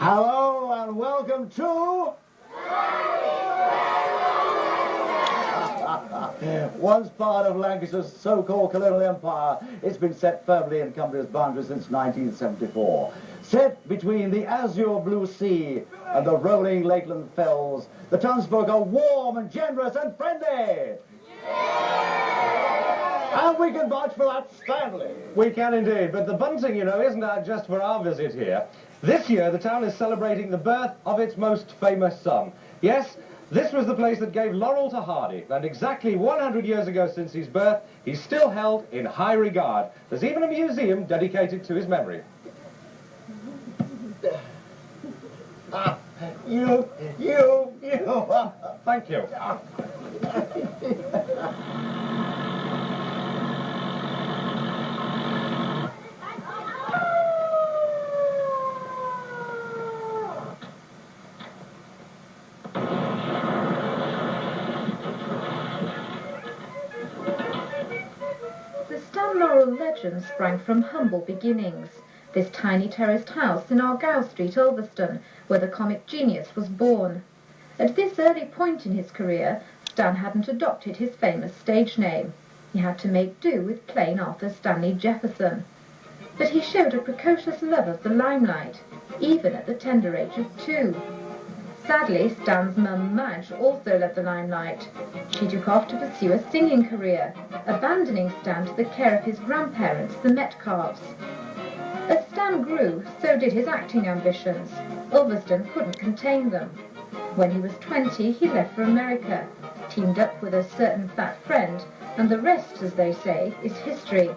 Hello and welcome to... Once part of Lancashire's so-called colonial empire, it's been set firmly in Cumbria's boundaries since 1974. Set between the azure blue sea and the rolling Lakeland fells, the townsfolk are warm and generous and friendly. And we can vouch for that Stanley. We can indeed, but the bunting, you know, isn't out just for our visit here. This year, the town is celebrating the birth of its most famous son. Yes, this was the place that gave Laurel to Hardy, and exactly 100 years ago since his birth, he's still held in high regard. There's even a museum dedicated to his memory. You. Thank you. The Laurel legend sprang from humble beginnings. This tiny terraced house in Argyle Street, Ulverston, where the comic genius was born. At this early point in his career, Stan hadn't adopted his famous stage name. He had to make do with plain Arthur Stanley Jefferson. But he showed a precocious love of the limelight, even at the tender age of 2. Sadly, Stan's mum Madge also loved the limelight. She took off to pursue a singing career, abandoning Stan to the care of his grandparents, the Metcalfes. As Stan grew, so did his acting ambitions. Ulverston couldn't contain them. When he was 20, he left for America, teamed up with a certain fat friend, and the rest, as they say, is history.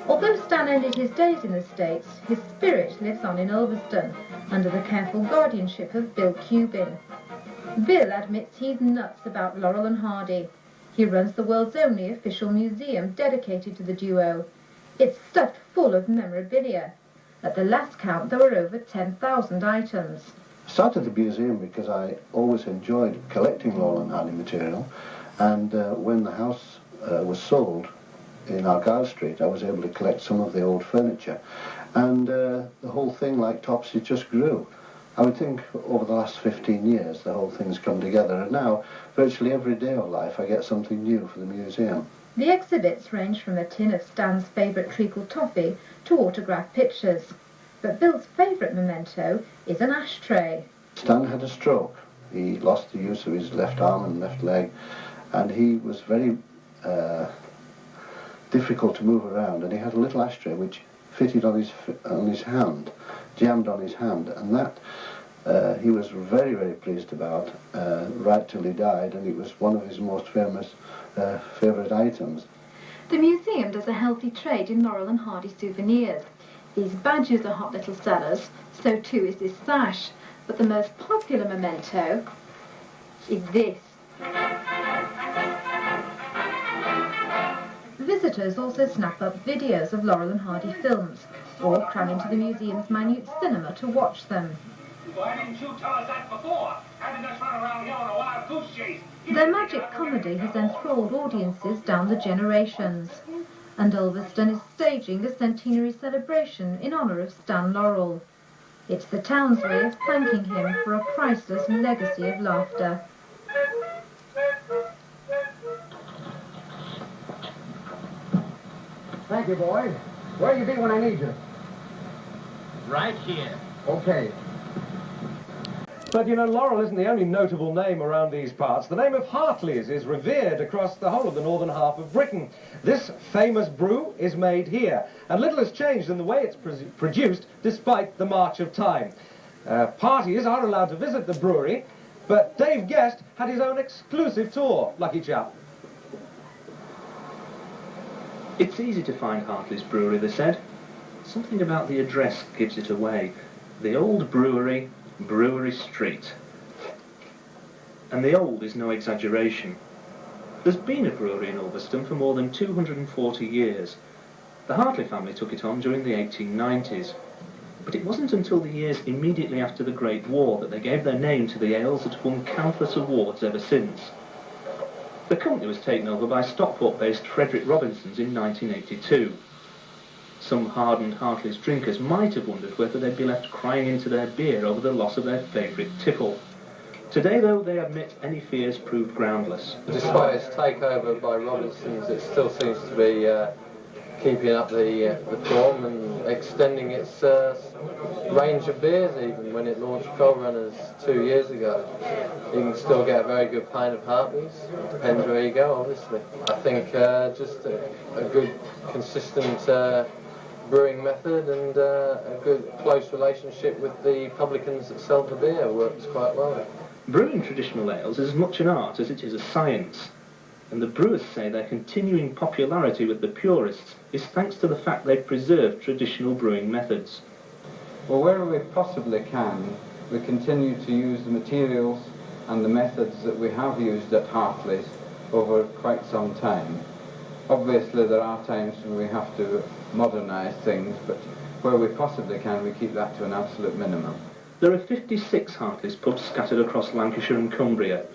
Although Stan ended his days in the States, his spirit lives on in Ulverston, under the careful guardianship of Bill Cubbin. Bill admits he's nuts about Laurel and Hardy. He runs the world's only official museum dedicated to the duo. It's stuffed full of memorabilia. At the last count, there were over 10,000 items. I started the museum because I always enjoyed collecting Laurel and Hardy material, and when the house was sold in Argyle Street, I was able to collect some of the old furniture, and the whole thing, like Topsy, just grew. I would think over the last 15 years the whole thing's come together, and now virtually every day of life I get something new for the museum. The exhibits range from a tin of Stan's favourite treacle toffee to autographed pictures. But Bill's favourite memento is an ashtray. Stan had a stroke. He lost the use of his left arm and left leg, and he was very difficult to move around, and he had a little ashtray which fitted on his hand, jammed on his hand, and that he was very, very pleased about right till he died, and it was one of his most famous favourite items. The museum does a healthy trade in Laurel and Hardy souvenirs. These badges are hot little sellers, so too is this sash, but the most popular memento is this. Visitors also snap up videos of Laurel and Hardy films, or cram into the museum's minute cinema to watch them. Why didn't you tell us that before? Having us run around here on a wild goose chase. Their magic comedy has enthralled audiences down the generations, and Ulverston is staging a centenary celebration in honour of Stan Laurel. It's the town's way of thanking him for a priceless legacy of laughter. Thank you, boys. Where'll you be when I need you? Right here. Okay. But, you know, Laurel isn't the only notable name around these parts. The name of Hartley's is revered across the whole of the northern half of Britain. This famous brew is made here, and little has changed in the way it's produced despite the march of time. Parties are allowed to visit the brewery, but Dave Guest had his own exclusive tour. Lucky chap. It's easy to find Hartley's Brewery, they said. Something about the address gives it away. The old brewery, Brewery Street. And the old is no exaggeration. There's been a brewery in Ulverston for more than 240 years. The Hartley family took it on during the 1890s. But it wasn't until the years immediately after the Great War that they gave their name to the ales that have won countless awards ever since. The company was taken over by Stockport-based Frederick Robinsons in 1982. Some hardened Hartley's drinkers might have wondered whether they'd be left crying into their beer over the loss of their favourite tipple. Today, though, they admit any fears proved groundless. Despite its takeover by Robinson's, it still seems to be keeping up the form and extending its range of beers even. When it launched Coal Runners 2 years ago, you can still get a very good pint of Hartley's. Depends where you go, obviously. I think just a good, consistent brewing method and a good, close relationship with the publicans that sell the beer works quite well. Brewing traditional ales is as much an art as it is a science, and the brewers say their continuing popularity with the purists is thanks to the fact they've preserved traditional brewing methods. Well, wherever we possibly can, we continue to use the materials and the methods that we have used at Hartley's over quite some time. Obviously, there are times when we have to modernise things, but where we possibly can, we keep that to an absolute minimum. There are 56 Hartley's pubs scattered across Lancashire and Cumbria,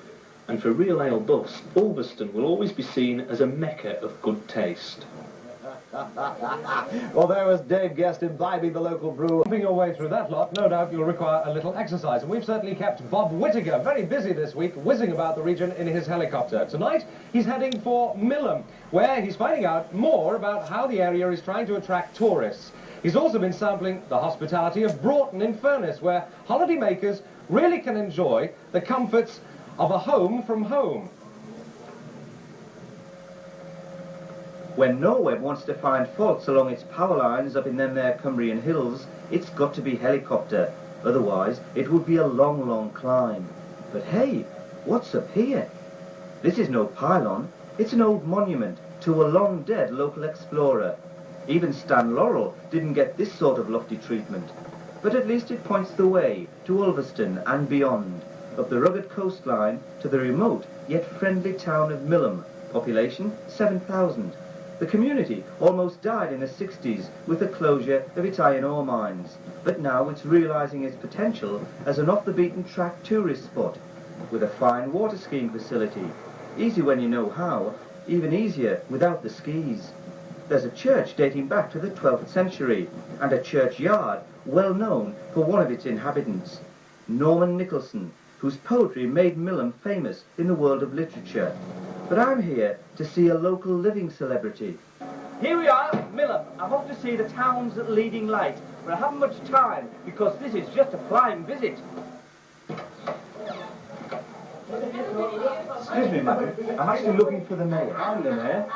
and for real ale buffs, Ulverston will always be seen as a mecca of good taste. Well, there was Dave Guest imbibing the local brew. Moving your way through that lot, no doubt you'll require a little exercise, and we've certainly kept Bob Whittaker very busy this week, whizzing about the region in his helicopter. Tonight, he's heading for Millom, where he's finding out more about how the area is trying to attract tourists. He's also been sampling the hospitality of Broughton in Furness, where holidaymakers really can enjoy the comforts of a home from home. When Norway wants to find faults along its power lines up in them there Cumbrian hills, it's got to be helicopter. Otherwise, it would be a long, long climb. But hey, what's up here? This is no pylon. It's an old monument to a long-dead local explorer. Even Stan Laurel didn't get this sort of lofty treatment. But at least it points the way to Ulverston and beyond, up the rugged coastline to the remote yet friendly town of Millom, population 7,000. The community almost died in the 60s with the closure of its iron ore mines, but now it's realising its potential as an off-the-beaten-track tourist spot, with a fine water skiing facility. Easy when you know how, even easier without the skis. There's a church dating back to the 12th century, and a churchyard well known for one of its inhabitants, Norman Nicholson, whose poetry made Millom famous in the world of literature. But I'm here to see a local living celebrity. Here we are, Millom. I'm off to see the town's leading light, but I haven't much time because this is just a flying visit. Excuse me, madam. I'm actually looking for the mayor. I'm the mayor.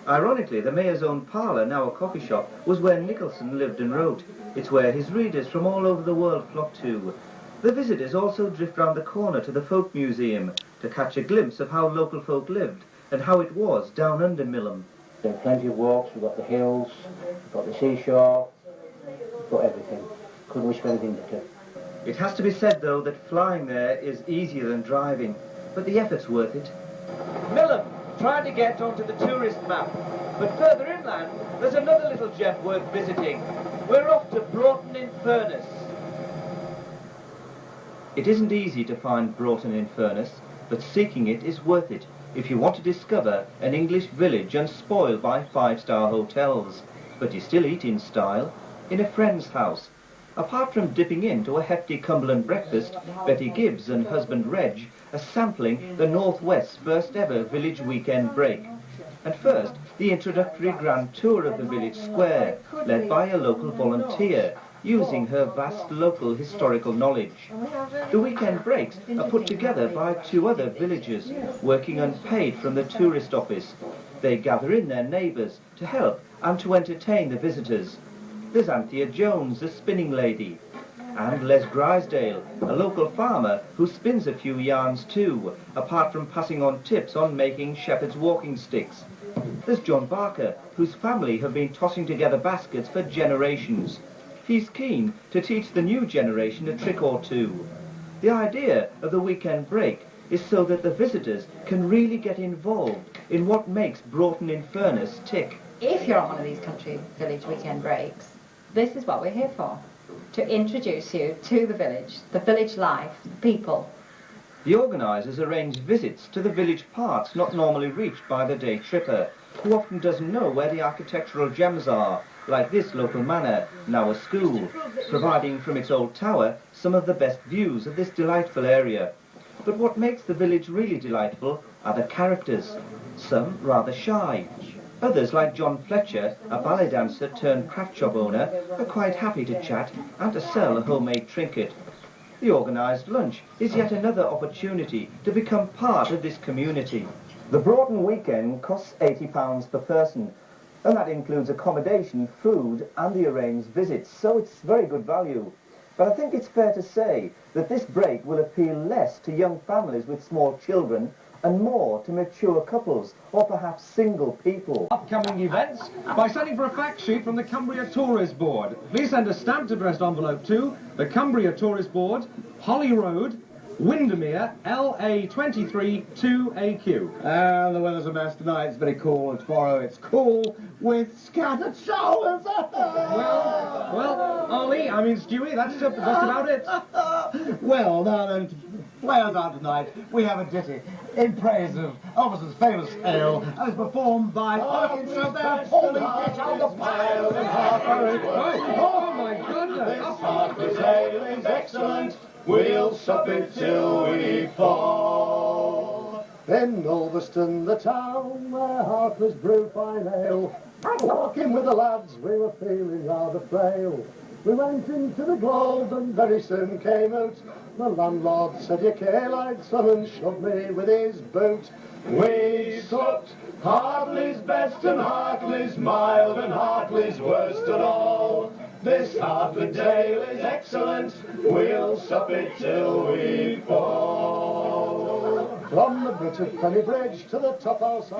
Ironically, the mayor's own parlour, now a coffee shop, was where Nicholson lived and wrote. It's where his readers from all over the world flock to. The visitors also drift round the corner to the Folk Museum to catch a glimpse of how local folk lived and how it was down under Millom. There are plenty of walks, we've got the hills, we've got the seashore, we've got everything. Couldn't wish for anything better. It has to be said, though, that flying there is easier than driving, but the effort's worth it. Millom, trying to get onto the tourist map, but further inland, there's another little gem worth visiting. We're off to Broughton in Furness. It isn't easy to find Broughton in Furness, but seeking it is worth it if you want to discover an English village unspoiled by five-star hotels, but you still eat in style, in a friend's house. Apart from dipping into a hefty Cumberland breakfast, Betty Gibbs and husband Reg are sampling the Northwest's first ever village weekend break. And first, the introductory grand tour of the village square, led by a local volunteer, using her vast local historical knowledge. The weekend breaks are put together by two other villagers, working unpaid from the tourist office. They gather in their neighbours to help and to entertain the visitors. There's Anthea Jones, the spinning lady, and Les Grisdale, a local farmer who spins a few yarns too, apart from passing on tips on making shepherd's walking sticks. There's John Barker, whose family have been tossing together baskets for generations. He's keen to teach the new generation a trick or two. The idea of the weekend break is so that the visitors can really get involved in what makes Broughton in Furness tick. If you're on one of these country village weekend breaks, this is what we're here for. To introduce you to the village life, the people. The organisers arrange visits to the village parts not normally reached by the day tripper, Who often doesn't know where the architectural gems are, like this local manor, now a school, providing from its old tower some of the best views of this delightful area. But what makes the village really delightful are the characters, some rather shy. Others, like John Fletcher, a ballet dancer turned craft shop owner, are quite happy to chat and to sell a homemade trinket. The organised lunch is yet another opportunity to become part of this community. The Broaden weekend costs £80 per person, and that includes accommodation, food and the arranged visits, so it's very good value. But I think it's fair to say that this break will appeal less to young families with small children and more to mature couples or perhaps single people. Upcoming events by sending for a fact sheet from the Cumbria Tourist Board. Please send a stamped addressed envelope to the Cumbria Tourist Board, Holly Road, Windermere, LA23 2AQ. And the weather's a mess tonight. It's very cool. Tomorrow it's cool with scattered showers. Well, Stewie, that's just about it. Well, now then, play us out tonight. We have a ditty in praise of Ulverston's famous ale, and it's performed by Broughton on the pile and Oh my goodness! Hartley's ale is excellent. We'll sup it till we fall. In Ulverston, the town where Hartley's brew fine ale, walking with the lads, we were feeling rather frail. We went into the Globe and very soon came out. The landlord said, "You care like son," and shoved me with his boot. We supped Hartley's best and Hartley's mild and Hartley's worst and all. This Hartley's ale is excellent. We'll sup it till we fall. From the bridge of Penny Bridge to the top house.